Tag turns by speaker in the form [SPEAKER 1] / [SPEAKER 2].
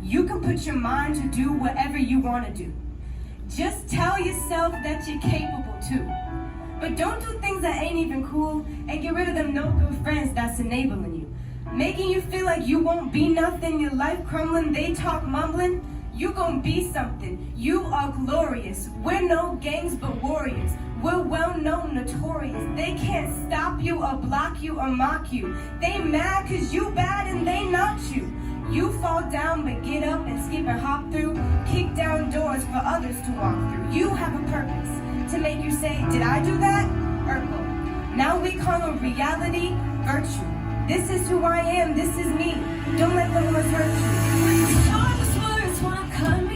[SPEAKER 1] You can put your mind to do whatever you want to do. Just tell yourself that you're capable too. But don't do things that ain't even cool and get rid of them no good friends that's enabling you. Making you feel like you won't be nothing, your life crumbling, they talk mumbling. You gon' be something, you are glorious. We're no gangs but warriors. We're well known, notorious. They can't stop you or block you or mock you. They mad cause you bad and they not you. You fall down but get up and skip and hop through. Kick down doors for others to walk through. You have a purpose to make you say, did I do that? Urkel. Now we call a reality virtue. This is who I am, this is me. Don't let the words hurt you.
[SPEAKER 2] Hardest words wanna cut me